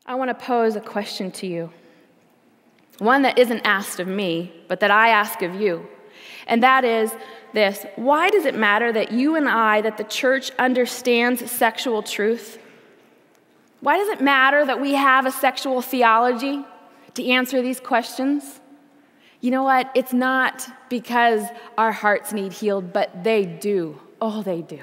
I want to pose a question to you, one that isn't asked of me, but that I ask of you. And that is this: why does it matter that you and I, that the church understands sexual truth? Why does it matter that we have a sexual theology to answer these questions? You know what? It's not because our hearts need healed, but they do. Oh, they do.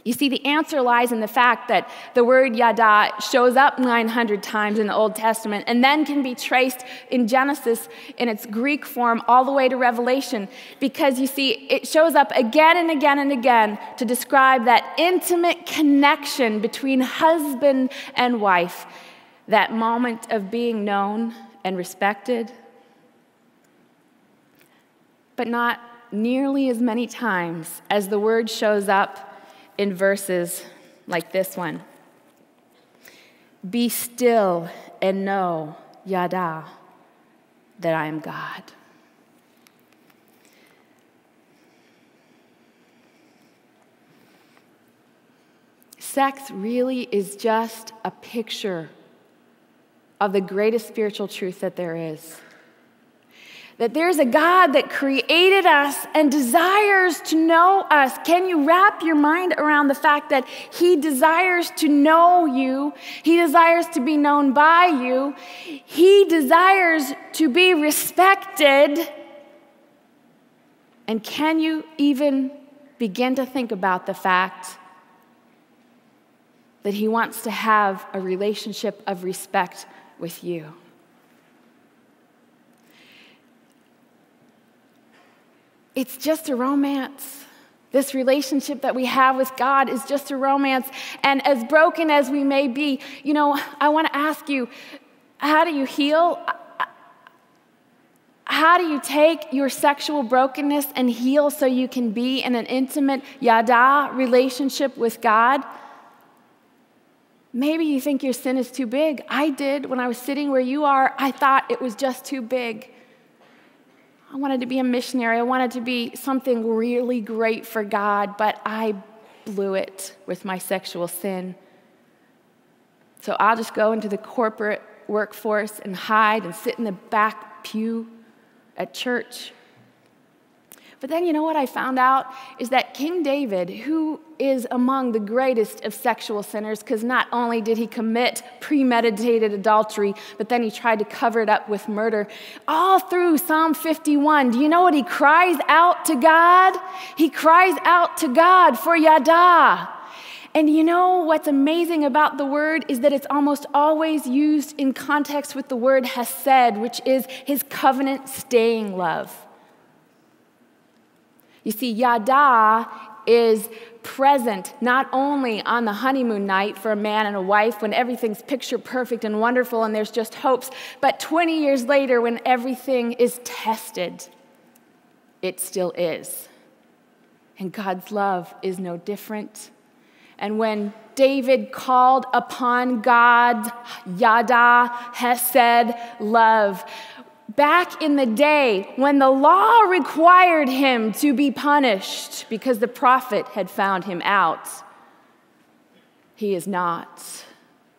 You see, the answer lies in the fact that the word yada shows up 900 times in the Old Testament and then can be traced in Genesis in its Greek form all the way to Revelation, because you see, it shows up again and again and again to describe that intimate connection between husband and wife, that moment of being known and respected, but not nearly as many times as the word shows up in verses like this one. Be still and know, yada, that I am God. Sex really is just a picture of the greatest spiritual truth that there is. That there's a God that created us and desires to know us. Can you wrap your mind around the fact that He desires to know you? He desires to be known by you. He desires to be respected. And can you even begin to think about the fact that He wants to have a relationship of respect with you? It's just a romance. This relationship that we have with God is just a romance. And as broken as we may be, I want to ask you, how do you heal? How do you take your sexual brokenness and heal so you can be in an intimate yada relationship with God? Maybe you think your sin is too big. I did. When I was sitting where you are, I thought it was just too big. I wanted to be a missionary. I wanted to be something really great for God, but I blew it with my sexual sin. So I'll just go into the corporate workforce and hide and sit in the back pew at church. But then you know what I found out is that King David, who is among the greatest of sexual sinners, because not only did he commit premeditated adultery, but then he tried to cover it up with murder. All through Psalm 51, do you know what he cries out to God? He cries out to God for yada. And you know what's amazing about the word is that it's almost always used in context with the word hesed, which is his covenant-staying love. You see, yada is present not only on the honeymoon night for a man and a wife when everything's picture perfect and wonderful and there's just hopes, but 20 years later when everything is tested, it still is. And God's love is no different. And when David called upon God's yada, hesed, love, back in the day when the law required him to be punished because the prophet had found him out, he is not.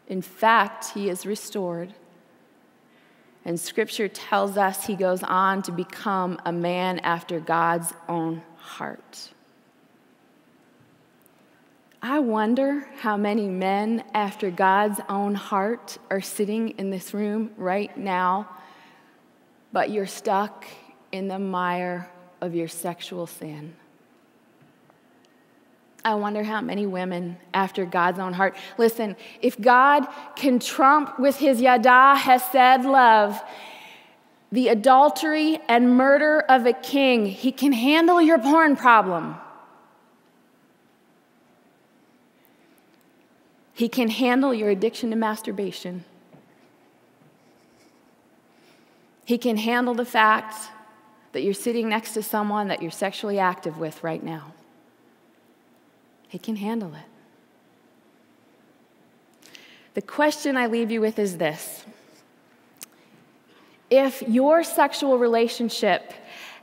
In fact, he is restored. And Scripture tells us he goes on to become a man after God's own heart. I wonder how many men after God's own heart are sitting in this room right now, but you're stuck in the mire of your sexual sin. I wonder how many women after God's own heart. Listen, if God can trump with his yada hesed love the adultery and murder of a king, he can handle your porn problem. He can handle your addiction to masturbation. He can handle the fact that you're sitting next to someone that you're sexually active with right now. He can handle it. The question I leave you with is this: if your sexual relationship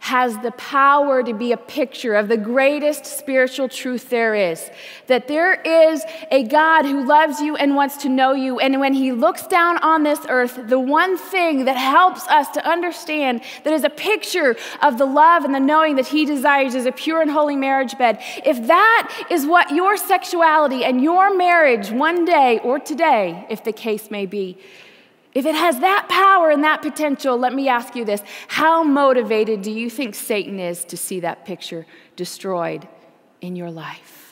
has the power to be a picture of the greatest spiritual truth there is, that there is a God who loves you and wants to know you, and when he looks down on this earth, the one thing that helps us to understand that is a picture of the love and the knowing that he desires is a pure and holy marriage bed. If that is what your sexuality and your marriage one day or today, if the case may be, if it has that power and that potential, let me ask you this. How motivated do you think Satan is to see that picture destroyed in your life?